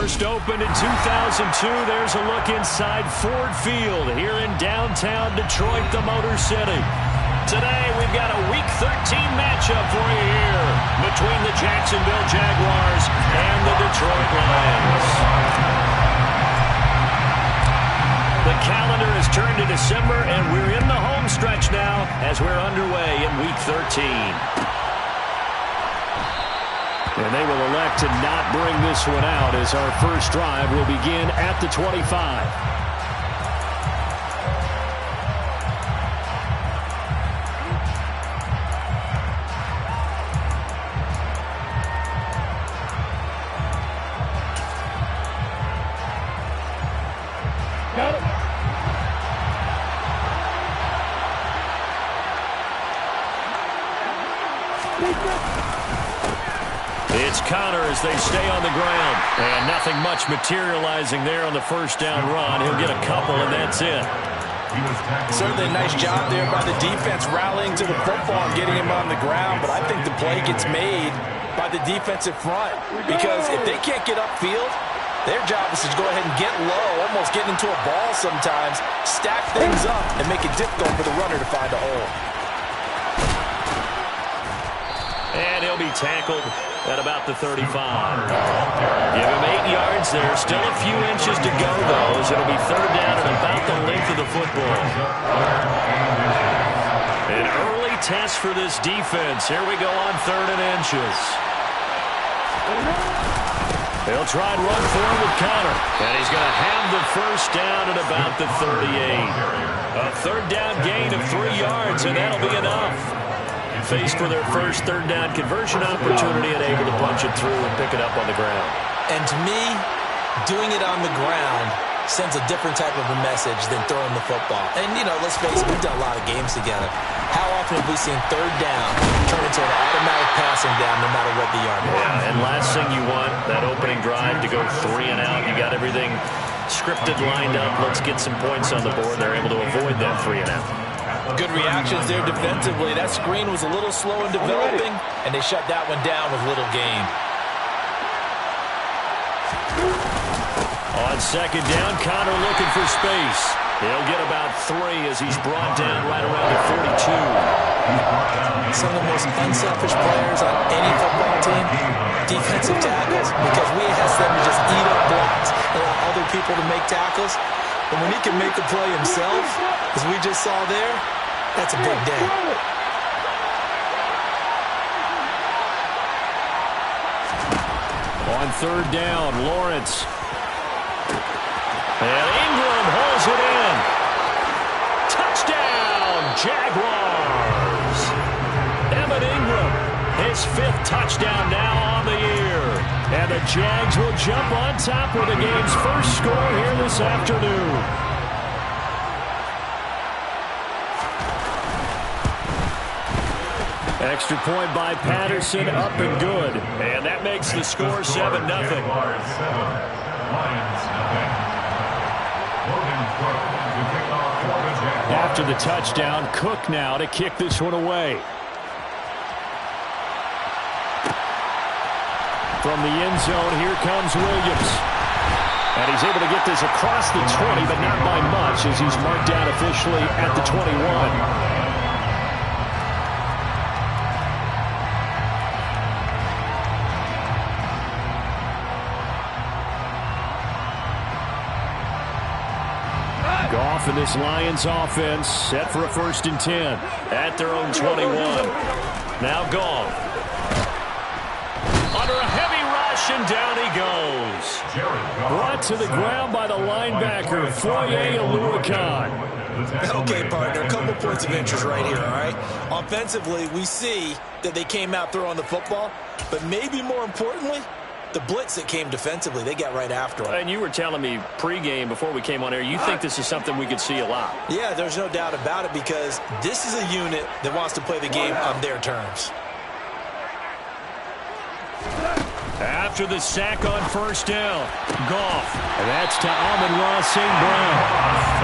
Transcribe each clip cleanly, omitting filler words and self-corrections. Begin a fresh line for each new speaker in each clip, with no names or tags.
First opened in 2002. There's a look inside Ford Field here in downtown Detroit, the Motor City. Today, we've got a Week 13 matchup for you here between the Jacksonville Jaguars and the Detroit Lions. The calendar has turned to December, and we're in the home stretch now as we're underway in Week 13. And they will elect to not bring this one out as our first drive will begin at the 25. It's Connor as they stay on the ground. And nothing much materializing there on the first down run. He'll get a couple, and that's it.
Certainly a nice job there by the defense rallying to the football and getting him on the ground. But I think the play gets made by the defensive front. Because if they can't get upfield, their job is to go ahead and get low, almost get into a ball sometimes, stack things up, and make it difficult for the runner to find a hole.
And he'll be tackled at about the 35. Give him 8 yards there. Still a few inches to go, though, as it'll be third down at about the length of the football. An early test for this defense. Here we go on 3rd and inches. They'll try and run forward with Connor. And he's going to have the first down at about the 38. A third down gain of 3 yards, and that'll be enough. Faced for their first third down conversion opportunity and able to punch it through and pick it up on the ground.
And to me, doing it on the ground sends a different type of a message than throwing the football. And, you know, let's face it, we've done a lot of games together. How often have we seen third down turn into an automatic passing down no matter what the yard is?
Yeah, and last thing you want, that opening drive to go 3 and out. You got everything scripted, lined up. Let's get some points on the board. They're able to avoid that 3 and out.
Good reactions there defensively. That screen was a little slow in developing, and they shut that one down with little gain.
On second down, Connor looking for space. He'll get about 3 as he's brought down right around the 42.
Some of the most unselfish players on any football team, defensive tackles, because we ask them to just eat up blocks, allow other people to make tackles. But when he can make a play himself, as we just saw there, that's a big day.
On third down, Lawrence. And Ingram holds it in. Touchdown, Jaguars. Evan Ingram, his 5th touchdown now on the year. And the Jags will jump on top with the game's first score here this afternoon. Extra point by Patterson, up and good. And that makes the score 7-0. After the touchdown, Cook now to kick this one away. From the end zone, here comes Williams. And he's able to get this across the 20, but not by much as he's marked down officially at the 21. Goff and this Lions offense set for a 1st and 10 at their own 21. Now Goff. Under a heavy rush, and down he goes. Brought to the ground by the linebacker, Foye Oluokun.
Okay, partner, a couple points of interest right here, all right? Offensively, we see that they came out throwing the football, but maybe more importantly, the blitz that came defensively, they got right after him.
And you were telling me pregame before we came on air, you think this is something we could see a lot.
Yeah, there's no doubt about it because this is a unit that wants to play the game on their terms.
After the sack on first down, Goff. And that's to Amon-Ra St. Brown.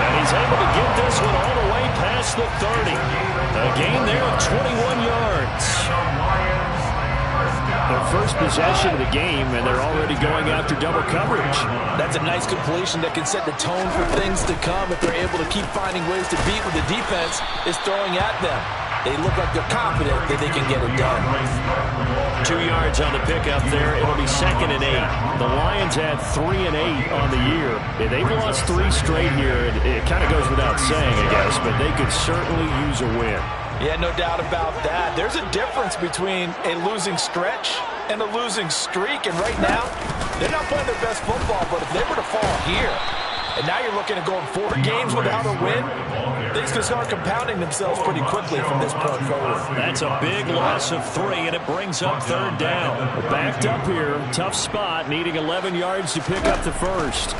And he's able to get this one all the way past the 30. A gain there of 21 yards. Their first possession of the game, and they're already going after double coverage.
That's a nice completion that can set the tone for things to come if they're able to keep finding ways to beat what the defense is throwing at them. They look like they're confident that they can get it done.
2 yards on the pickup there. It'll be 2nd and 8. The Lions had 3 and 8 on the year. They've lost 3 straight here. It kind of goes without saying, I guess, but they could certainly use a win.
Yeah, no doubt about that. There's a difference between a losing stretch and a losing streak. And right now, they're not playing their best football, but if they were to fall here, and now you're looking at going 4 games without a win, things can start compounding themselves pretty quickly from this point forward.
That's a big loss of 3, and it brings up 3rd down. Backed up here, tough spot, needing 11 yards to pick up the first.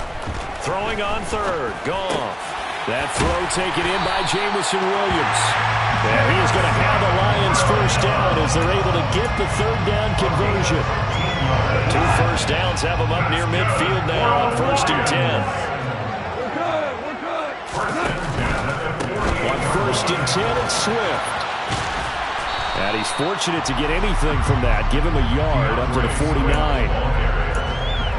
Throwing on 3rd, Goff. That throw taken in by Jamison Williams. And he is going to have the Lions first down as they're able to get the 3rd down conversion. 2 first downs have them up near midfield now on 1st and 10. On 1st and 10, it's Swift. And he's fortunate to get anything from that. Give him a yard up to the 49.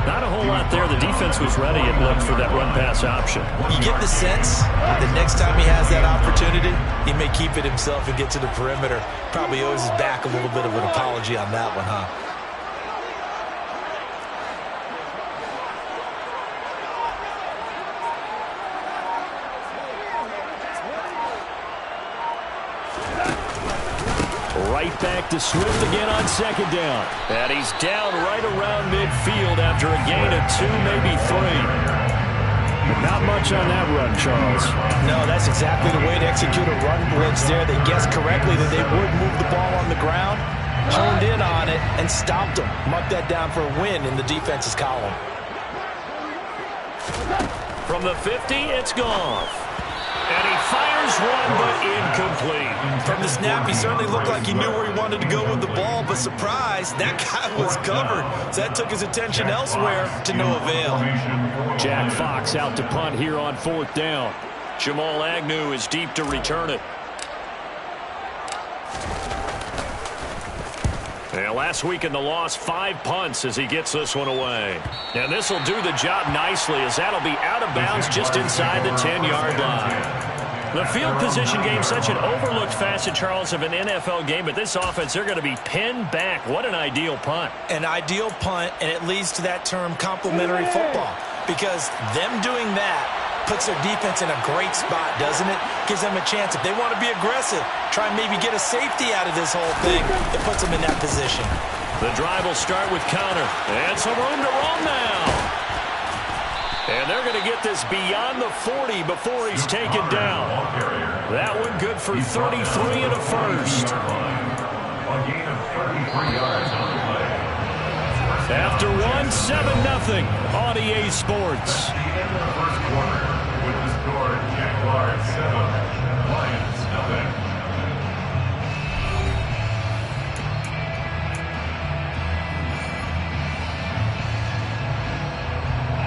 Not a whole lot there. The defense was ready, it looked, for that run-pass option.
You get the sense that next time he has that opportunity, he may keep it himself and get to the perimeter. Probably owes his back a little bit of an apology on that one, huh?
Right back to Swift again on 2nd down. And he's down right around midfield after a gain of 2, maybe 3. But not much on that run, Charles.
No, that's exactly the way to execute a run blitz there. They guessed correctly that they would move the ball on the ground, honed in on it, and stopped them. Mark that down for a win in the defense's column.
From the 50, it's Goff. And he fires one, but incomplete.
From the snap, he certainly looked like he knew where he wanted to go with the ball, but surprise, that guy was covered. So that took his attention elsewhere to no avail.
Jack Fox out to punt here on 4th down. Jamal Agnew is deep to return it. And last week in the loss, 5 punts as he gets this one away. And this will do the job nicely as that'll be out of bounds just inside the 10-yard line. The field position game, such an overlooked facet, Charles, of an NFL game. But this offense, they're going to be pinned back. What an ideal punt.
An ideal punt, and it leads to that term complementary football. Because them doing that puts their defense in a great spot, doesn't it? Gives them a chance. If they want to be aggressive, try and maybe get a safety out of this whole thing, it puts them in that position.
The drive will start with Connor. And some room to roam now. And they're going to get this beyond the 40 before he's taken down. That one good for 33 and a first. After 1, 7-0 on EA Sports.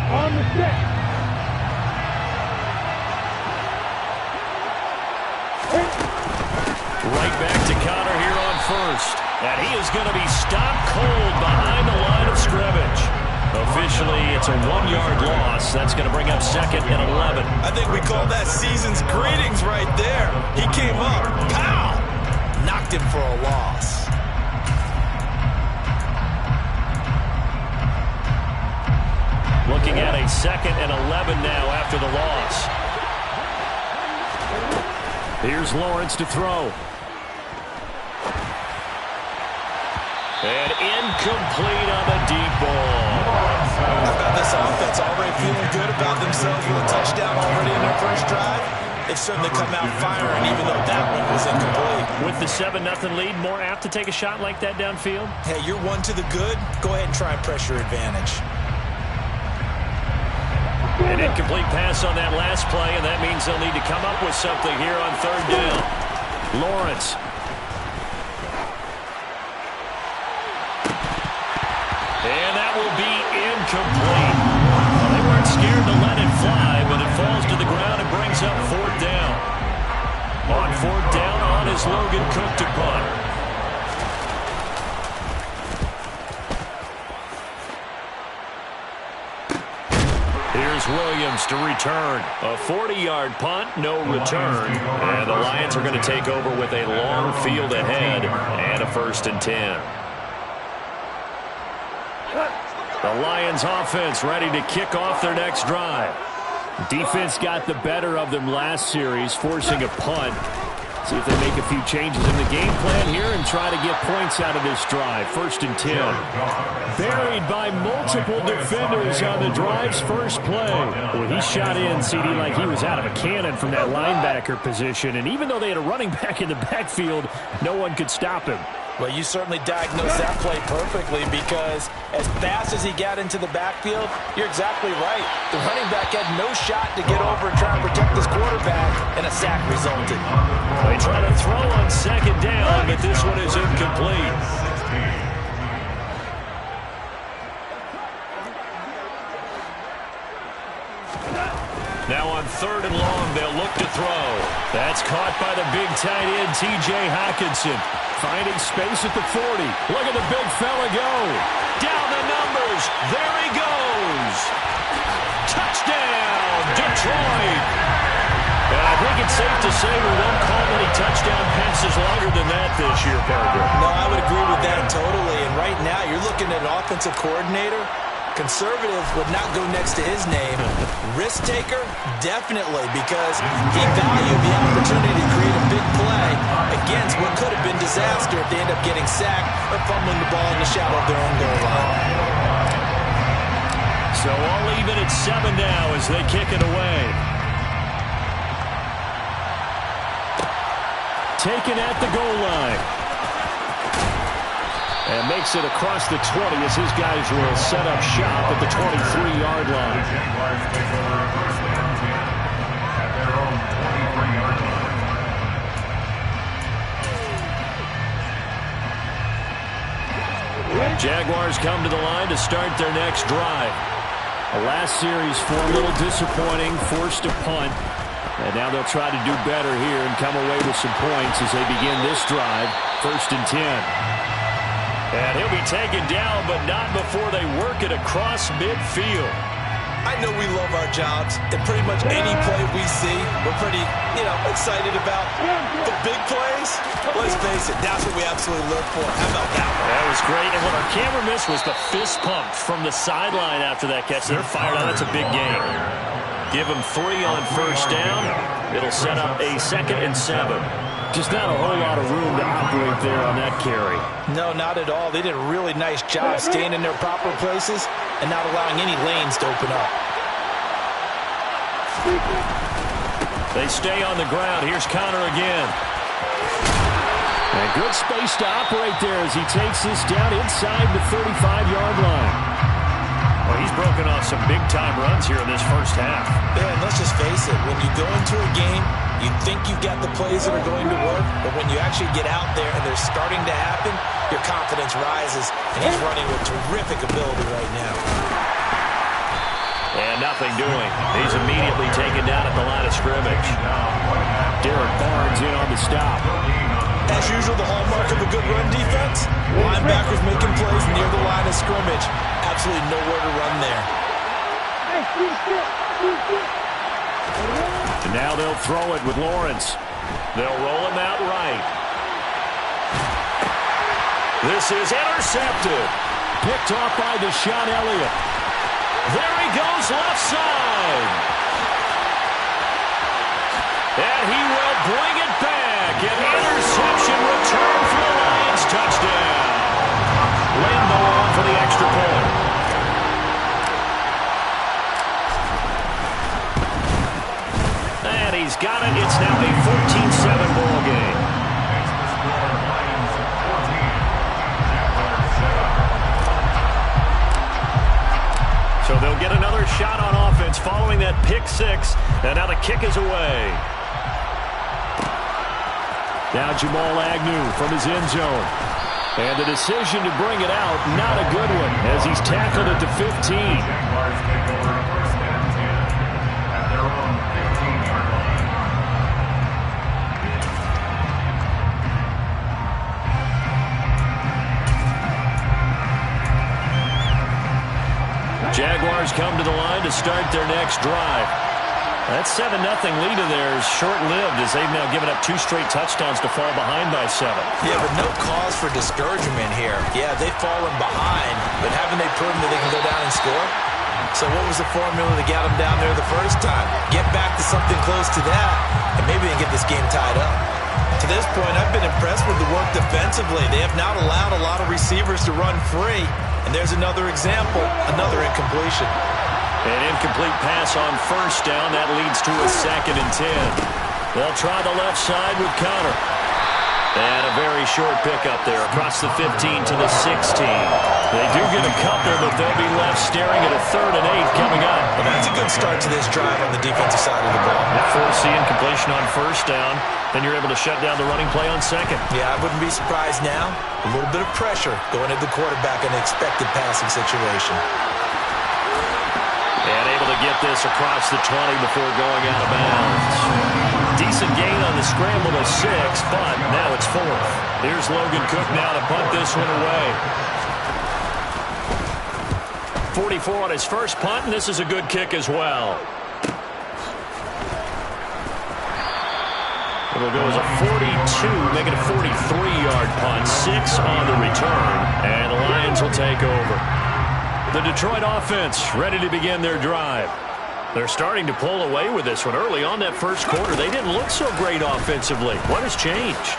On the set.
Right back to Connor here on 1st. And he is going to be stopped cold behind the line of scrimmage. Officially, it's a 1-yard loss. That's going to bring up 2nd and 11.
I think we call that season's greetings right there. He came up, pow! Knocked him for a loss.
Looking at a 2nd and 11 now after the loss. Here's Lawrence to throw. And incomplete on the deep ball.
How about this offense already feeling good about themselves with a touchdown already in their first drive? They've certainly come out firing, even though that one was incomplete.
With the 7-0 lead, more apt to take a shot like that downfield?
Hey, you're one to the good. Go ahead and try and press your advantage.
An incomplete pass on that last play, and that means they'll need to come up with something here on 3rd down. Lawrence. And that will be incomplete. They weren't scared to let it fly, but it falls to the ground and brings up 4th down. On 4th down, on is Logan Cook to punt. Here's Williams to return. A 40-yard punt, no return. And the Lions are going to take over with a long field ahead and a 1st and 10. The Lions offense ready to kick off their next drive. Defense got the better of them last series, forcing a punt. See if they make a few changes in the game plan here and try to get points out of this drive. 1st and 10. Buried by multiple defenders on the drive's first play. Well, he shot in, CD, like he was out of a cannon from that linebacker position. And even though they had a running back in the backfield, no one could stop him.
Well, you certainly diagnosed that play perfectly because as fast as he got into the backfield, you're exactly right. The running back had no shot to get over and try and protect his quarterback, and a sack resulted.
They try to throw on 2nd down, but this one is incomplete. Now on 3rd and long, they'll look to throw. That's caught by the big tight end, T.J. Hockenson. Finding space at the 40. Look at the big fella go. Down the numbers. There he goes. Touchdown, Detroit. And I think it's safe to say we won't call any touchdown passes longer than that this year, partner.
No, I would agree with that totally. And right now, you're looking at an offensive coordinator. Conservative would not go next to his name. Risk taker, definitely, because he valued the opportunity to create a big play against what could have been disaster if they end up getting sacked or fumbling the ball in the shadow of their own goal line.
So all even at 7 now as they kick it away. Taken at the goal line. And makes it across the 20 as his guys will set up shop at the 23-yard line. Jaguars come to the line to start their next drive. The last series for a little disappointing, forced a punt. And now they'll try to do better here and come away with some points as they begin this drive. 1st and 10. And he'll be taken down, but not before they work it across midfield.
I know we love our jobs, and pretty much any play we see, we're pretty, excited about. The big plays, let's face it, that's what we absolutely live for. How about that one?
That was great, and what our camera missed was the fist pump from the sideline after that catch. They're fired on. That's a big game. Give them 3 on 1st down. It'll set up a 2nd and 7. Just not a whole lot of room to operate there on that carry.
No, not at all. They did a really nice job staying in their proper places and not allowing any lanes to open up.
They stay on the ground. Here's Connor again. And good space to operate there as he takes this down inside the 35-yard line. Well, he's broken off some big-time runs here in this first half.
Yeah, and let's just face it. When you go into a game, you think you've got the plays that are going to work, but when you actually get out there and they're starting to happen, your confidence rises, and he's running with terrific ability right now.
And nothing doing. He's immediately taken down at the line of scrimmage. Derek Barnes in on the stop.
As usual, the hallmark of a good run defense, linebackers making plays near the line of scrimmage. Absolutely nowhere to run there.
And now they'll throw it with Lawrence. They'll roll him out right. This is intercepted. Picked off by Deshaun Elliott. There he goes left side. And he will bring it back. An interception return for the Lions. Touchdown. Lambo on for the extra point. And he's got it. It's now a 14-7 ball game. So they'll get another shot on offense following that pick six. And now the kick is away. Now Jamal Agnew from his end zone. And the decision to bring it out, not a good one, as he's tackled at the 15. Jaguars come to the line to start their next drive. That 7-0 lead of theirs short-lived as they've now given up 2 straight touchdowns to fall behind by 7.
Yeah, but no cause for discouragement here. Yeah, they've fallen behind, but haven't they proven that they can go down and score? So what was the formula that got them down there the first time? Get back to something close to that, and maybe they can get this game tied up. To this point, I've been impressed with the work defensively. They have not allowed a lot of receivers to run free, and there's another example, another incompletion.
An incomplete pass on first down. That leads to a 2nd and 10. They'll try the left side with Connor. And a very short pickup there across the 15 to the 16. They do get a couple, but they'll be left staring at a 3rd and 8 coming up.
Well, that's a good start to this drive on the defensive side of the ball.
Force the incompletion on first down, then you're able to shut down the running play on 2nd.
Yeah, I wouldn't be surprised now. A little bit of pressure going at the quarterback in an expected passing situation.
And able to get this across the 20 before going out of bounds. Decent gain on the scramble to 6, but now it's 4th. Here's Logan Cook now to punt this one away. 44 on his first punt, and this is a good kick as well. It'll go as a 42, make it a 43-yard punt. 6 on the return, and the Lions will take over. The Detroit offense ready to begin their drive. They're starting to pull away with this one. Early on that first quarter, they didn't look so great offensively. What has changed?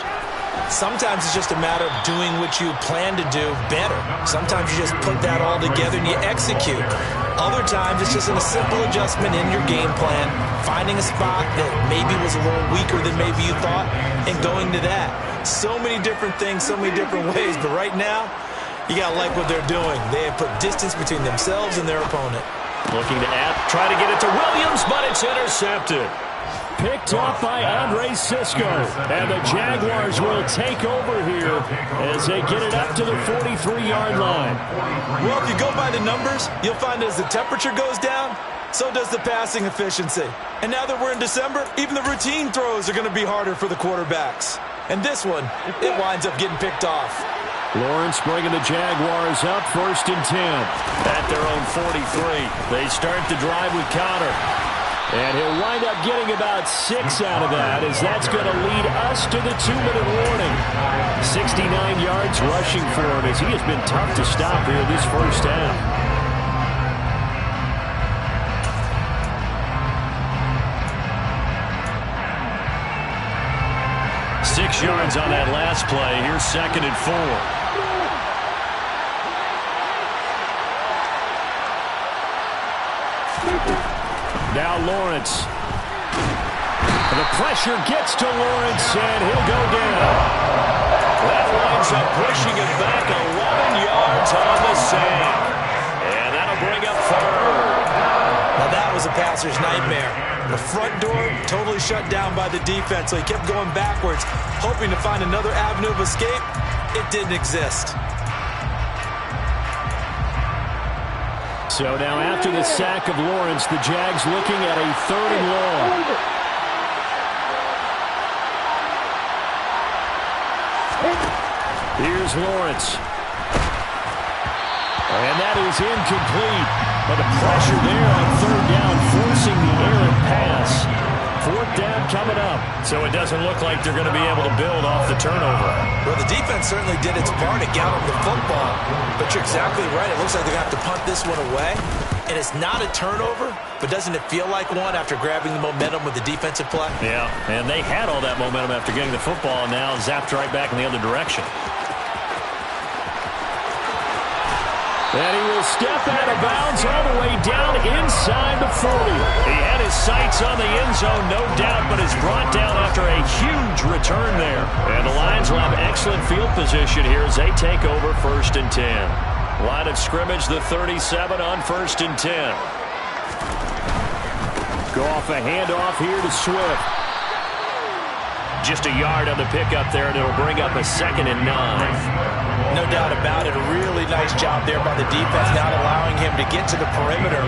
Sometimes it's just a matter of doing what you plan to do better. Sometimes you just put that all together and you execute. Other times it's just a simple adjustment in your game plan, finding a spot that maybe was a little weaker than maybe you thought, and going to that. So many different things, so many different ways, but right now, you got to like what they're doing. They have put distance between themselves and their opponent.
Looking to try to get it to Williams, but it's intercepted. Picked off by Andre Sisco. And the Jaguars will take over here as they get it up to the 43-yard line.
Well, if you go by the numbers, you'll find as the temperature goes down, so does the passing efficiency. And now that we're in December, even the routine throws are going to be harder for the quarterbacks. And this one, it winds up getting picked off.
Lawrence bringing the Jaguars up, 1st and 10 at their own 43. They start the drive with Connor. And he'll wind up getting about 6 out of that, as that's going to lead us to the 2-minute warning. 69 yards rushing for him, as he has been tough to stop here this first half. Six yards on that last play. Here's 2nd and 4. Now Lawrence. The pressure gets to Lawrence, and he'll go down. That winds up pushing it back 11 yards on the sand. And that'll bring up 3rd.
Now that was a passer's nightmare. The front door totally shut down by the defense, so he kept going backwards, hoping to find another avenue of escape. It didn't exist.
So now after the sack of Lawrence, the Jags looking at a 3rd and long. Here's Lawrence. And that is incomplete. But the pressure there on 3rd down, forcing the errant pass. 4th down coming up. So it doesn't look like they're going to be able to build off the turnover.
Well, the defense certainly did its part to gallop the football. But you're exactly right. It looks like they're going to have to punt this one away. And it's not a turnover, but doesn't it feel like one after grabbing the momentum with the defensive play?
Yeah, and they had all that momentum after getting the football, and now zapped right back in the other direction. And he will step out of bounds all the way down inside the 40. He had his sights on the end zone, no doubt, but is brought down after a huge return there. And the Lions will have excellent field position here as they take over 1st and 10. Line of scrimmage, the 37 on 1st and 10. Go off a handoff here to Swift. Just a yard on the pickup there, and it'll bring up a 2nd and 9.
No doubt about it. A really nice job there by the defense, not allowing him to get to the perimeter.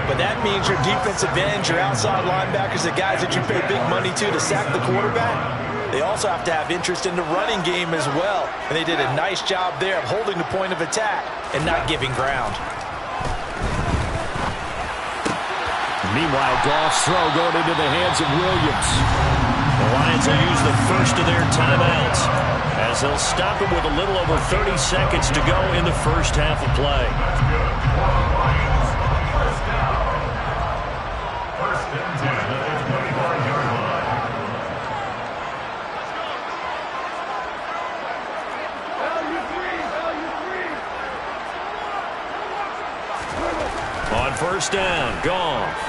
But that means your defensive ends, your outside linebackers, the guys that you pay big money to sack the quarterback, they also have to have interest in the running game as well. And they did a nice job there of holding the point of attack and not giving ground.
Meanwhile, Goff's throw going into the hands of Williams. The Lions will use the first of their timeouts as they'll stop it with a little over 30 seconds to go in the first half of play. On first down, Goff.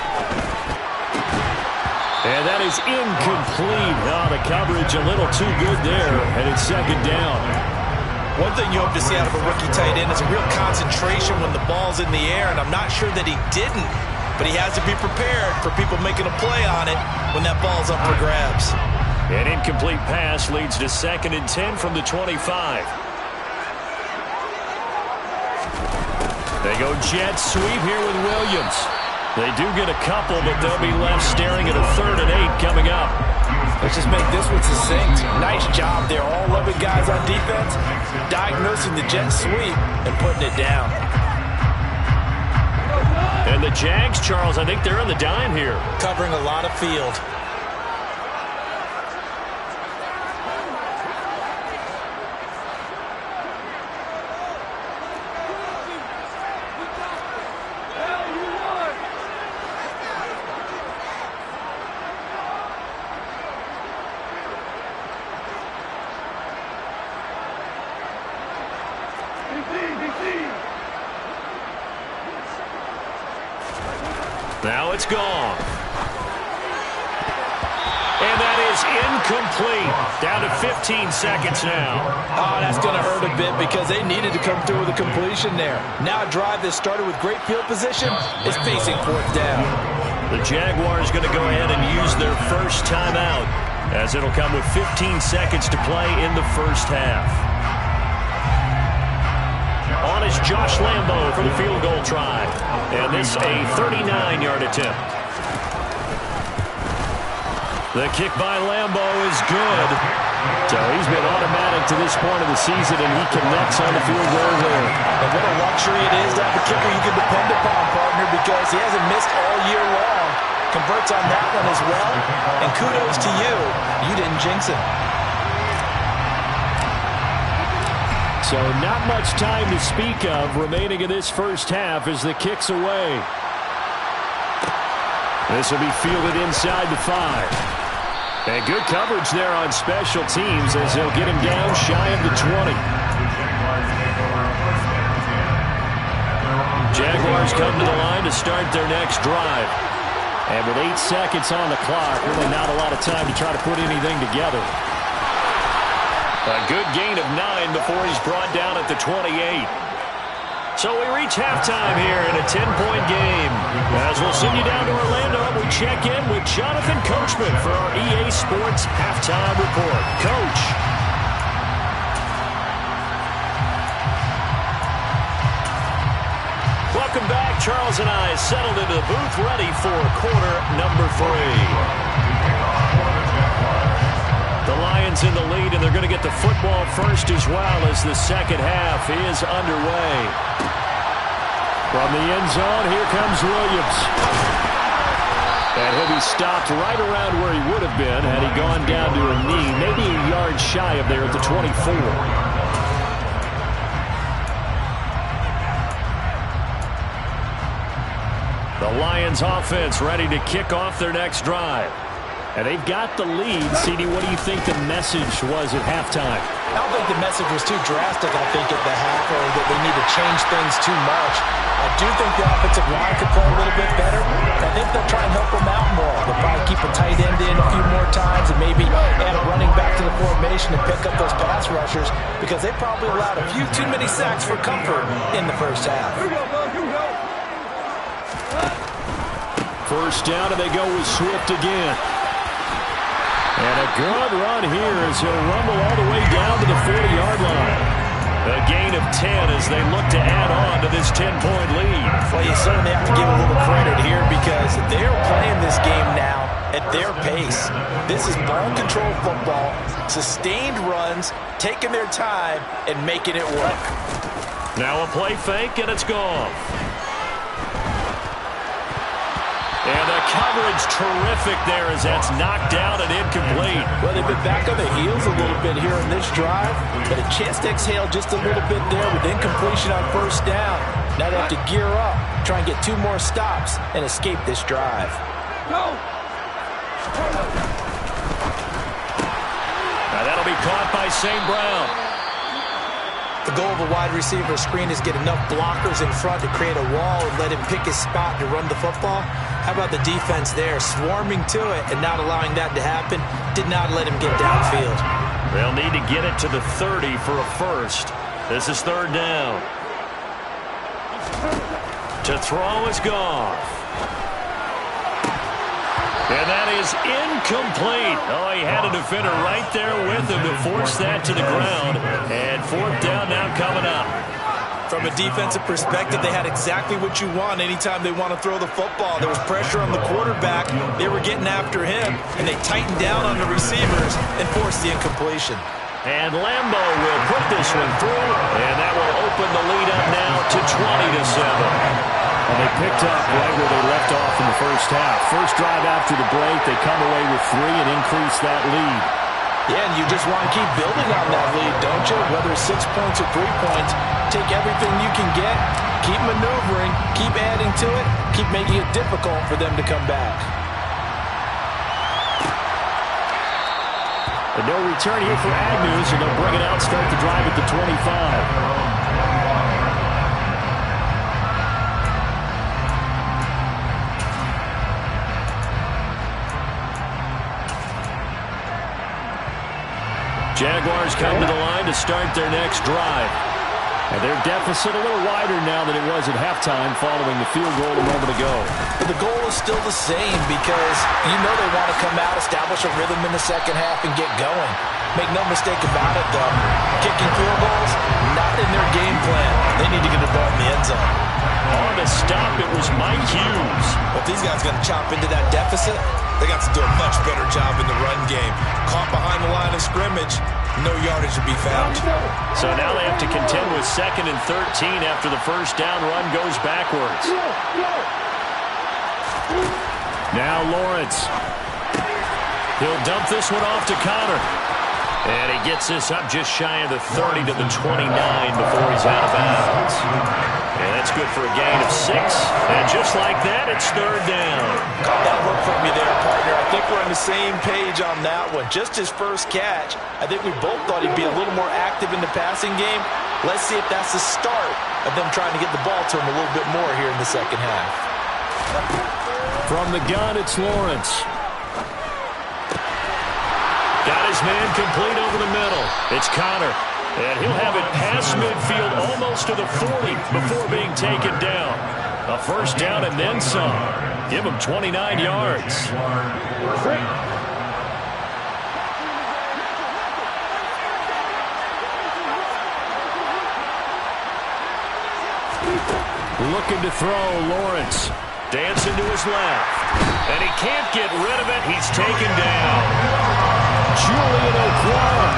And that is incomplete. Oh, the coverage a little too good there, and it's second down.
One thing you hope to see out of a rookie tight end is a real concentration when the ball's in the air, and I'm not sure that he didn't, but he has to be prepared for people making a play on it when that ball's up for grabs.
An incomplete pass leads to 2nd and 10 from the 25. They go jet sweep here with Williams. They do get a couple, but they'll be left staring at a 3rd and 8 coming up.
Let's just make this one succinct. Nice job there. All 11 guys on defense diagnosing the jet sweep and putting it down.
And the Jags, Charles, I think they're on the dime here.
Covering a lot of field.
Now it's gone. And that is incomplete. Down to 15 seconds now.
Oh, that's going to hurt a bit because they needed to come through with a completion there. Now a drive that started with great field position is facing 4th down.
The Jaguars going to go ahead and use their first timeout as it'll come with 15 seconds to play in the first half. On is Josh Lambo for the field goal try. And this a 39-yard attempt. The kick by Lambo is good. So he's been automatic to this point of the season, and he connects on the field goal there.
And what a luxury it is to have a kicker you can depend upon, partner, because he hasn't missed all year long. Converts on that one as well. And kudos to you. You didn't jinx it.
So not much time to speak of remaining in this first half as the kick's away. This will be fielded inside the 5. And good coverage there on special teams as they'll get him down shy of the 20. Jaguars come to the line to start their next drive. And with 8 seconds on the clock, really not a lot of time to try to put anything together. A good gain of 9 before he's brought down at the 28. So we reach halftime here in a 10-point game. As we'll send you down to Orlando, we check in with Jonathan Coachman for our EA Sports Halftime Report. Coach. Welcome back. Charles and I settled into the booth ready for quarter number 3. The Lions in the lead, and they're going to get the football first as well as the second half is underway. From the end zone, here comes Williams. And he'll be stopped right around where he would have been had he gone down to a knee, maybe a yard shy of there at the 24. The Lions offense ready to kick off their next drive. And they've got the lead. CD, what do you think the message was at halftime?
I don't think the message was too drastic, I think, at the half, or that they need to change things too much. I do think the offensive line could play a little bit better. I think they'll try and help them out more. They'll probably keep a tight end in a few more times and maybe add a running back to the formation and pick up those pass rushers because they probably allowed a few too many sacks for comfort in the first half.
First down, and they go with Swift again. And a good run here as he'll rumble all the way down to the 40-yard line. A gain of 10 as they look to add on to this 10-point lead.
Well, you certainly have to give a little credit here because they're playing this game now at their pace. This is ball control football, sustained runs, taking their time, and making it work. Now a play fake, and it's gone.
And the coverage terrific there as that's knocked down and incomplete.
Well, they've been back on their heels a little bit here in this drive, but a chance to exhale just a little bit there with incompletion on first down. Now they have to gear up, try and get 2 more stops, and escape this drive.
Now that'll be caught by St. Brown.
The goal of a wide receiver screen is get enough blockers in front to create a wall and let him pick his spot to run the football. How about the defense there, swarming to it and not allowing that to happen? Did not let him get downfield.
They'll need to get it to the 30 for a first. This is 3rd down. To throw is Goff. And that is incomplete. Oh, he had a defender right there with him to force that to the ground. And 4th down now coming up.
From a defensive perspective, they had exactly what you want anytime they want to throw the football. There was pressure on the quarterback. They were getting after him, and they tightened down on the receivers and forced the incompletion.
And Lambo will put this one through, and that will open the lead up now to 20-7.
And they picked up right where they left off in the first half. First drive after the break, they come away with 3 and increase that lead.
Yeah, and you just want to keep building on that lead, don't you? Whether it's 6 points or 3 points, take everything you can get, keep maneuvering, keep adding to it, keep making it difficult for them to come back.
And no return here for Agnew, so they'll bring it out, start the drive at the 25.
Jaguars come to the line to start their next drive.
And their deficit a little wider now than it was at halftime following the field goal a moment ago.
But the goal is still the same because you know they want to come out, establish a rhythm in the second half, and get going. Make no mistake about it, though. Kicking field goals, not in their game plan. They need to get the ball in the end zone.
On the stop, it was Mike Hughes.
If these guys are going to chop into that deficit, they got to do a much better job in the run game. Caught behind the line of scrimmage, no yardage to be found.
So now they have to contend with 2nd and 13 after the first down run goes backwards.
Now Lawrence.
He'll dump this one off to Connor. And he gets this up just shy of the 30 to the 29 before he's out of bounds. And that's good for a gain of 6. And just like that, it's 3rd down.
Caught that look from you there, partner. I think we're on the same page on that one. Just his first catch. I think we both thought he'd be a little more active in the passing game. Let's see if that's the start of them trying to get the ball to him a little bit more here in the second half.
From the gun, it's Lawrence.
Got his man complete over the middle. It's Connor. And he'll have it past midfield almost to the 40 before being taken down. A first down and then some. Give him 29 yards.
Looking to throw, Lawrence.
Dancing to his left. And he can't get rid of it. He's taken down.
Julian O'Quara.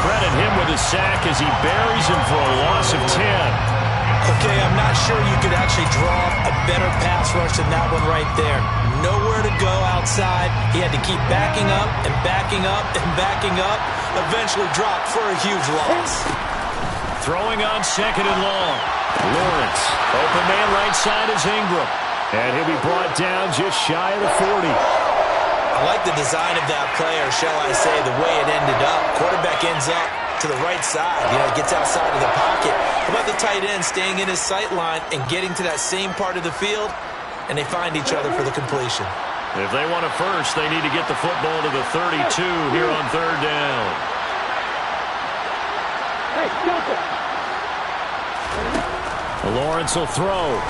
Credit him with a sack as he buries him for a loss of 10.
Okay, I'm not sure you could actually draw a better pass rush than that one right there. Nowhere to go outside. He had to keep backing up and backing up and backing up. Eventually dropped for a huge loss.
Throwing on 2nd and long. Lawrence. Open man right side is Ingram.
And he'll be brought down just shy of the 40.
I like the design of that play, or shall I say the way it ended up. Quarterback ends up to the right side. Gets outside of the pocket. How about the tight end staying in his sight line and getting to that same part of the field, and they find each other for the completion.
If they want a first, they need to get the football to the 32 here on 3rd down.
Hey, stop it. Lawrence will throw.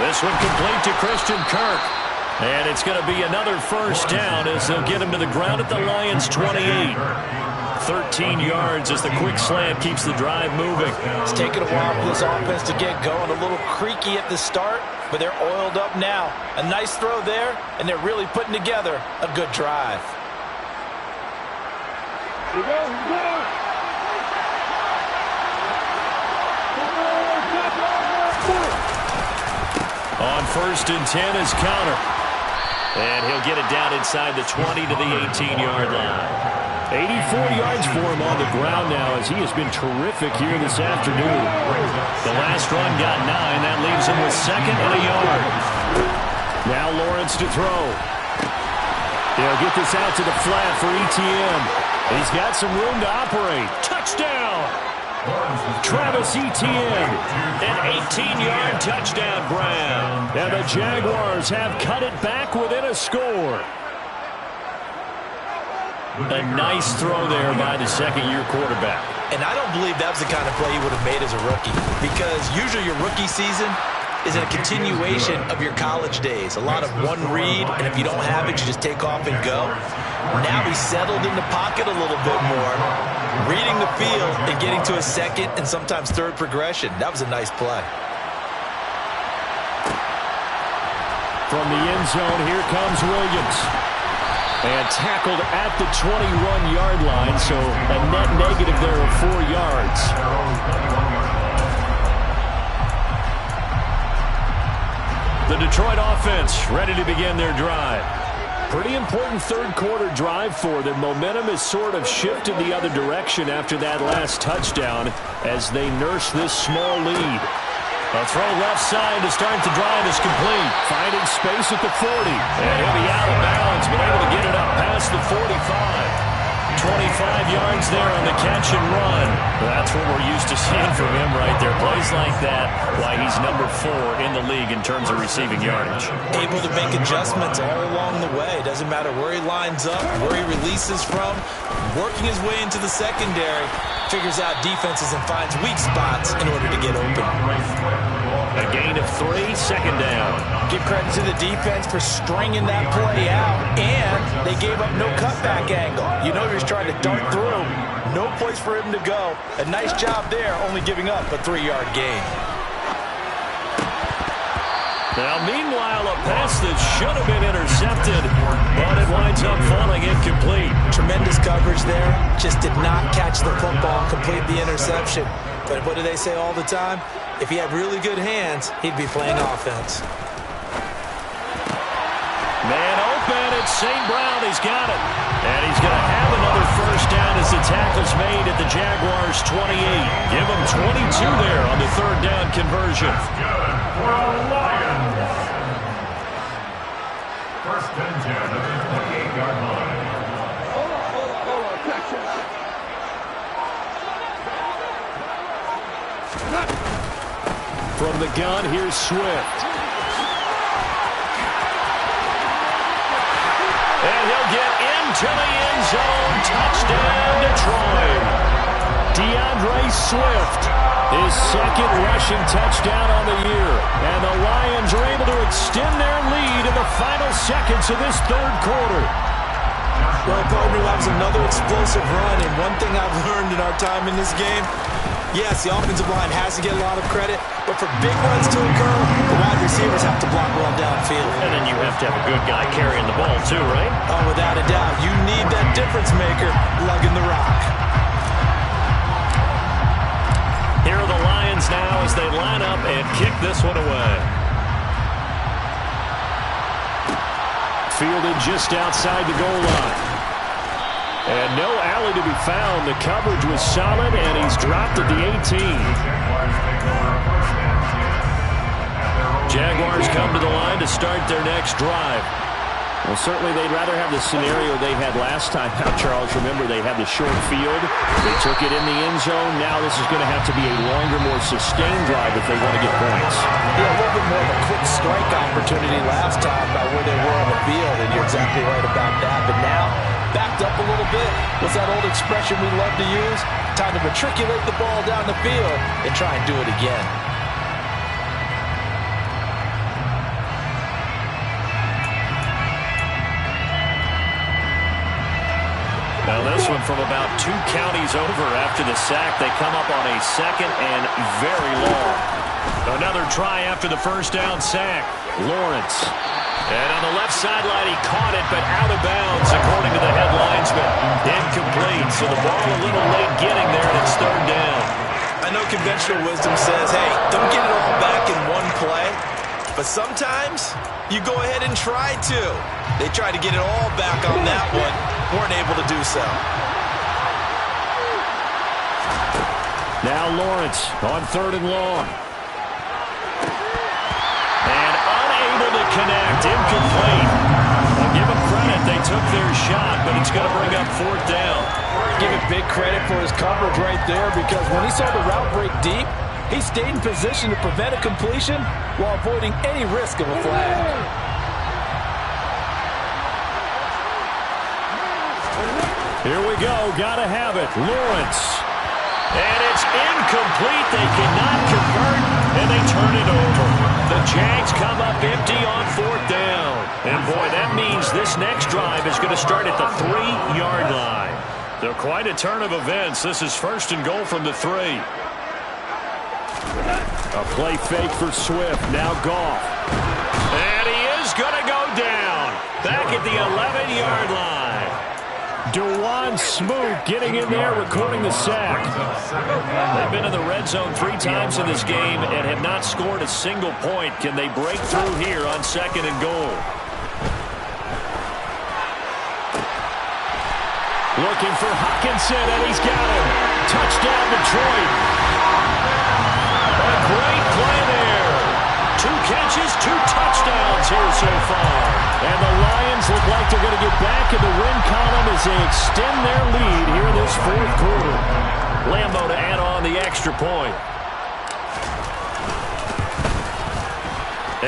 This one complete to Christian Kirk. And it's going to be another first down as they'll get him to the ground at the Lions' 28. 13 yards as the quick slant keeps the drive moving.
It's taken a while for this offense to get going. A little creaky at the start, but they're oiled up now. A nice throw there, and they're really putting together a good drive.
Here we go.
On 1st and 10 is counter. And he'll get it down inside the 20 to the 18-yard line.
84 yards for him on the ground now as he has been terrific here this afternoon.
The last run got 9. That leaves him with 2nd and a yard.
Now Lawrence to throw. They'll get this out to the flat for ETN. He's got some room to operate. Touchdown! Travis Etienne.
An 18-yard touchdown grab.
And the Jaguars have cut it back within a score.
A nice throw there by the second-year quarterback.
And I don't believe that was the kind of play he would have made as a rookie, because usually your rookie season is a continuation of your college days. A lot of one read, and if you don't have it, you just take off and go. Now he's settled in the pocket a little bit more, reading the field and getting to a second and sometimes third progression. That was a nice play.
From the end zone, here comes Williams. And tackled at the 21-yard line, so a net negative there of 4 yards.
The Detroit offense ready to begin their drive.
Pretty important third-quarter drive for them. Momentum has sort of shifted the other direction after that last touchdown as they nurse this small lead.
A throw left side to start the drive is complete.
Finding space at the 40.
And he'll be out of bounds, but able to get it up past the 45. 25 yards there on the catch and run. That's what we're used to seeing from him right there. Plays like that, why he's number 4 in the league in terms of receiving yardage.
Able to make adjustments all along the way. Doesn't matter where he lines up, where he releases from. Working his way into the secondary. Figures out defenses and finds weak spots in order to get open.
A gain of 3, second down.
Give credit to the defense for stringing that play out, and they gave up no cutback angle. You know you're trying to dart through. No place for him to go. A nice job there, only giving up a 3-yard gain.
Now, meanwhile, a pass that should have been intercepted, but it winds up falling incomplete.
Tremendous coverage there. Just did not catch the football and complete the interception. But what do they say all the time? If he had really good hands, he'd be playing offense.
Man open, it's St. Brown. He's got it. And he's going to have another first down as the tackle's made at the Jaguars' 28. Give him 22 there on the third down conversion.
First and 10 at the 28-yard line.
From the gun, here's Swift.
And he'll get into the end zone. Touchdown, Detroit.
DeAndre Swift, his second rushing touchdown on the year. And the Lions are able to extend their lead in the final seconds of this third quarter.
Well, partner, that was another explosive run. And one thing I've learned in our time in this game, yes, the offensive line has to get a lot of credit, but for big runs to occur, the wide receivers have to block well downfield.
And then you have to have a good guy carrying the ball too, right?
Oh, without a doubt. You need that difference maker lugging the rock.
Here are the Lions now as they line up and kick this one away.
Fielded just outside the goal line. And no alley to be found. The coverage was solid, and he's dropped at the 18.
Jaguars come to the line to start their next drive.
Well, certainly they'd rather have the scenario they had last time out, Charles. Remember, they had the short field. They took it in the end zone. Now this is going to have to be a longer, more sustained drive if they want to get points.
Yeah, a little bit more of a quick strike opportunity last time by where they were on the field, and you're exactly right about that. But now, backed up a little bit. What's that old expression we love to use? Time to matriculate the ball down the field and try and do it again.
Now this one from about 2 counties over after the sack. They come up on a second and very long. Another try after the first down sack. Lawrence. And on the left sideline, he caught it, but out of bounds, according to the head linesman. Incomplete, so the ball a little late getting there, and it's third down.
I know conventional wisdom says, hey, don't get it all back in one play.
But sometimes you go ahead and try to. They tried to get it all back on that one. Weren't able to do so.
Now Lawrence on 3rd and long.
And unable to connect. Incomplete. I'll give them credit. They took their shot, but it's going to bring up 4th down.
Give it big credit for his coverage right there, because when he saw the route break deep, he stayed in position to prevent a completion while avoiding any risk of a flag.
Here we go. Gotta have it. Lawrence.
And it's incomplete. They cannot convert, and they turn it over. The Jags come up empty on 4th down. And, boy, that means this next drive is going to start at the 3-yard line. So quite a turn of events. This is 1st and goal from the 3.
A play fake for Swift. Now Goff.
And he is going to go down. Back at the 11-yard line.
Dewan Smoot getting in there, recording the sack.
They've been in the red zone 3 times in this game and have not scored a single point. Can they break through here on 2nd and goal?
Looking for Hockenson, and he's got him. Touchdown, Detroit.
A great play there. 2 catches, 2 touchdowns here so far.
And the Lions look like they're going to get back in the win column as they extend their lead here in this 4th quarter.
Lambo to add on the extra point.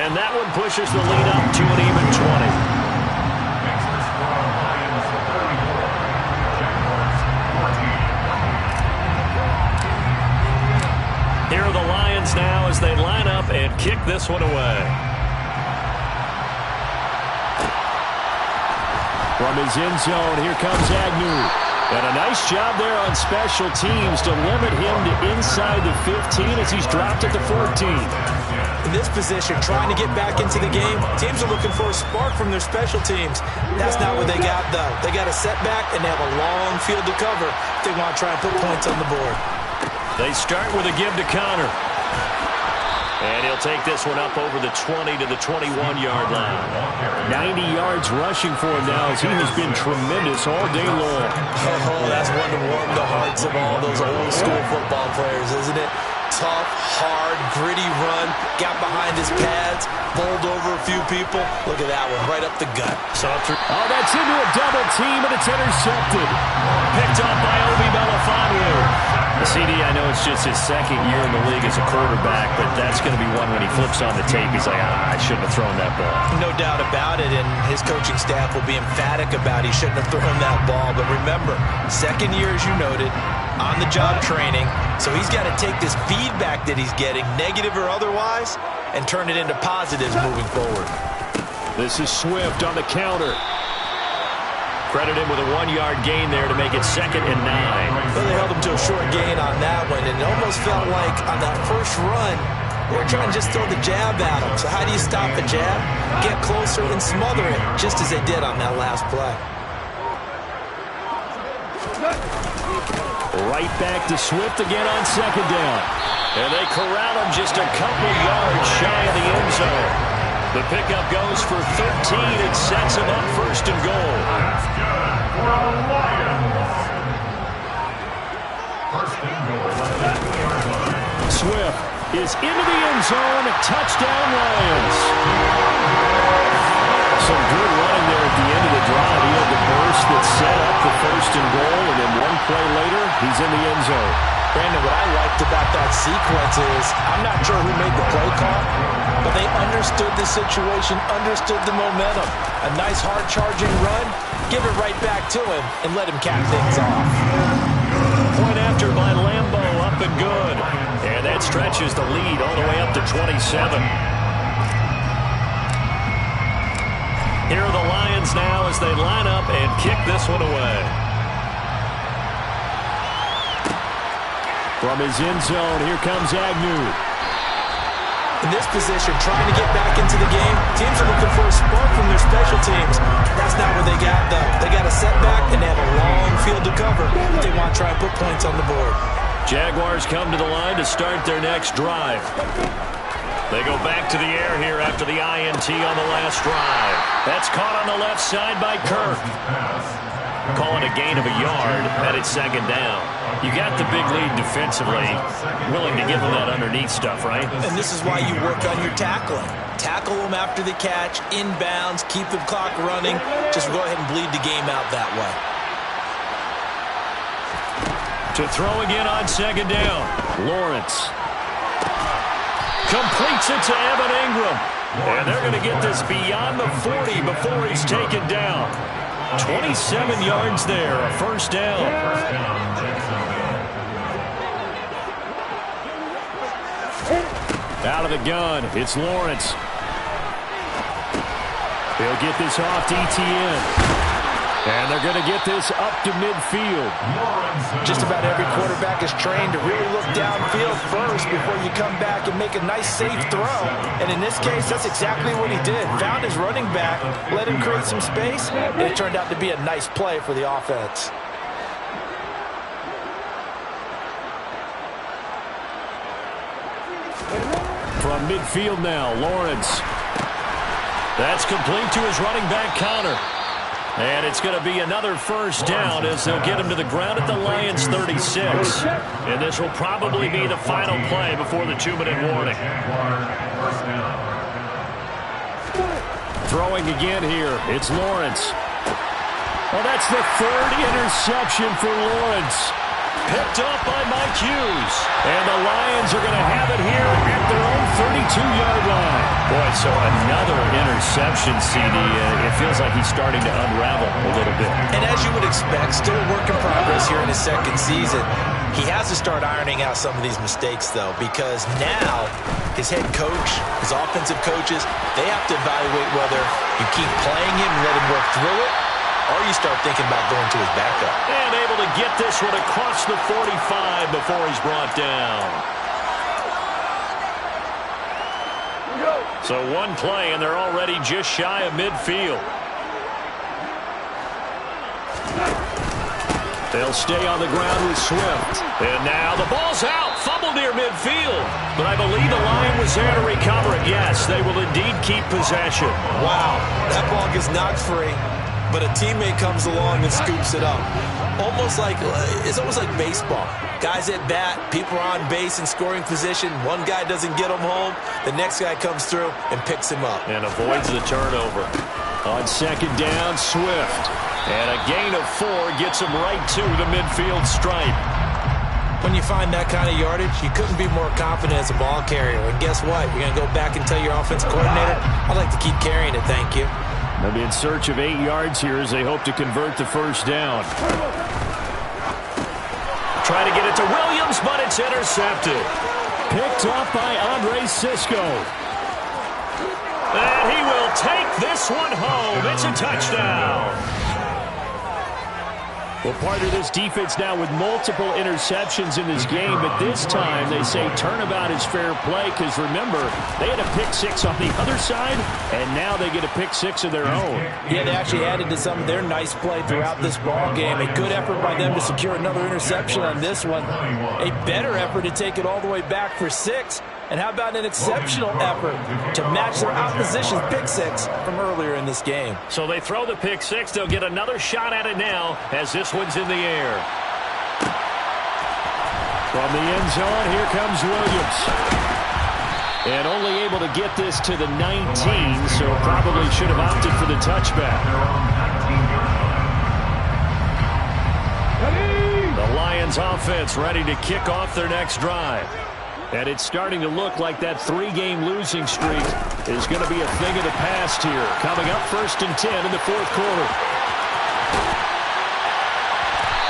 And that one pushes the lead up to an even 20. Here are the Lions now as they line up and kick this one away.
From his end zone, here comes Agnew. And a nice job there on special teams to limit him to inside the 15 as he's dropped at the 14.
In this position, trying to get back into the game, teams are looking for a spark from their special teams. That's not what they got, though. They got a setback, and they have a long field to cover if they want to try and put points on the board.
They start with a give to Connor. And he'll take this one up over the 20 to the 21-yard line.
90 yards rushing for him now as he has been tremendous all day long.
Oh, that's one to warm the hearts of all those old school football players, isn't it? Tough, hard, gritty run, got behind his pads, bowled over a few people. Look at that one, right up the gut.
Oh, that's into a double team, and it's intercepted.
Picked up by Obi Melifonwu. CD, I know it's just his 2nd year in the league as a quarterback, but that's going to be one when he flips on the tape. He's like, I shouldn't have thrown that ball.
No doubt about it, and his coaching staff will be emphatic about he shouldn't have thrown that ball. But remember, 2nd year, as you noted, on-the-job training, so he's got to take this feedback that he's getting, negative or otherwise, and turn it into positives moving forward.
This is Swift on the counter.
Credit him with a 1-yard gain there to make it 2nd and 9.
Well, they held him to a short gain on that one, and it almost felt like on that first run, they were trying to just throw the jab at him. So how do you stop a jab? Get closer and smother it, just as they did on that last play.
Right back to Swift again on 2nd down.
And they corral him just a couple yards shy of the end zone. The pickup goes for 13. It sets him up 1st and goal.
That's good for the Lions. 1st and goal.
Swift is into the end zone. Touchdown, Lions. Some good running there at the end of the drive. He had the burst that set up the 1st and goal, and then one play later, he's in the end zone.
Brandon, what I liked about that sequence is, I'm not sure who made the play call, but they understood the situation, understood the momentum. A nice hard-charging run, give it right back to him, and let him cap things off.
Point after by Lambo, up and good. And that stretches the lead all the way up to 27. Here are the Lions now as they line up and kick this one away.
From his end zone, here comes Agnew.
In this position, trying to get back into the game, teams are looking for a spark from their special teams. That's not what they got, though. They got a setback, and they have a long field to cover if they want to try and put points on the board.
Jaguars come to the line to start their next drive. They go back to the air here after the INT on the last drive. That's caught on the left side by Kirk. Calling a gain of a yard, and it's second down. You got the big lead defensively. Willing to give them that underneath stuff, right?
And this is why you work on your tackling. Tackle them after the catch, inbounds, keep the clock running. Just go ahead and bleed the game out that way.
To throw again on second down. Lawrence completes it to Evan Ingram. And they're going to get this beyond the 40 before he's taken down. 27 yards there, a first down. Out of the gun, it's Lawrence. He'll get this off to ETN. And they're going to get this up to midfield.
Just about every quarterback is trained to really look downfield first before you come back and make a nice, safe throw. And in this case, that's exactly what he did. Found his running back, let him create some space, and it turned out to be a nice play for the offense.
From midfield now, Lawrence.
That's complete to his running back, Connor. And it's going to be another first down as they'll get him to the ground at the Lions' 36. And this will probably be the final play before the 2-minute warning.
Throwing again here, it's Lawrence. Well, that's the third interception for Lawrence.
Picked up by Mike Hughes.
And the Lions are going to have it here at their own 32-yard line.
Boy, so another interception, CD. It feels like he's starting to unravel a little bit.
And as you would expect, still a work in progress here in his second season. He has to start ironing out some of these mistakes, though, because now his head coach, his offensive coaches, they have to evaluate whether you keep playing him and let him work through it, or you start thinking about going to his backup.
And able to get this one across the 45 before he's brought down. So one play, and they're already just shy of midfield.
They'll stay on the ground with Swift.
And now the ball's out. Fumble near midfield. But I believe the line was there to recover it. Yes, they will indeed keep possession.
Wow, that ball gets knocked free, but a teammate comes along and scoops it up. It's almost like baseball. Guys at bat, people are on base in scoring position. One guy doesn't get him home. The next guy comes through and picks him up.
And avoids the turnover.
On second down, Swift.
And a gain of 4 gets him right to the midfield stripe.
When you find that kind of yardage, you couldn't be more confident as a ball carrier. And guess what? You're going to go back and tell your offensive coordinator, I'd like to keep carrying it, thank you.
They'll be in search of 8 yards here as they hope to convert the first down.
Try to get it to Williams, but it's intercepted.
Picked up by Andre Sisco.
And he will take this one home. It's a touchdown.
Well, part of this defense now with multiple interceptions in this game, but this time they say turnabout is fair play because, remember, they had a pick 6 on the other side, and now they get a pick 6 of their own.
Yeah, they actually added to some of their nice play throughout this ball game. A good effort by them to secure another interception on this one. A better effort to take it all the way back for 6. And how about an exceptional effort to match their opposition's pick 6 from earlier in this game?
So they throw the pick 6. They'll get another shot at it now as this one's in the air.
From the end zone, here comes Williams. And only able to get this to the 19, so probably should have opted for the touchback. The Lions offense ready to kick off their next drive. And it's starting to look like that 3-game losing streak is going to be a thing of the past here. Coming up 1st and 10 in the 4th quarter.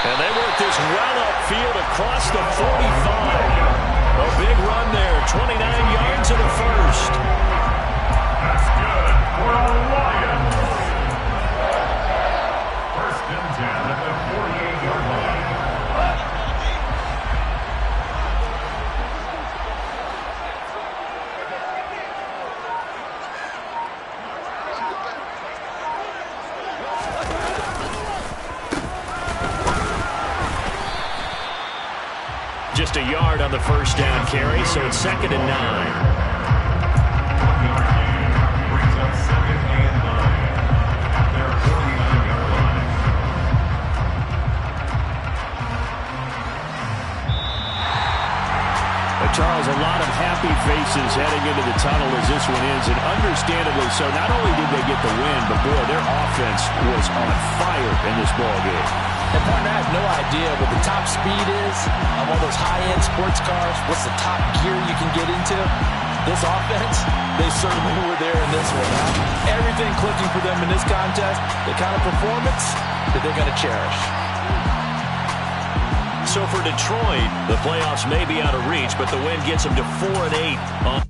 And they work this well upfield across the 45. A big run there, 29 yards in the first.
That's good for the Lions. 1st and 10 at the 48-yard line.
Just a yard on the first down carry, so it's 2nd and 9.
Charles, a lot of happy faces heading into the tunnel as this one ends, and understandably so. Not only did they get the win, but, boy, their offense was on fire in this ballgame.
And, partner, I have no idea what the top speed is on one of those high-end sports cars. What's the top gear you can get into? This offense, they certainly were there in this one. Huh? Everything clicking for them in this contest, the kind of performance that they're going to cherish.
So for Detroit, the playoffs may be out of reach, but the win gets them to 4-8.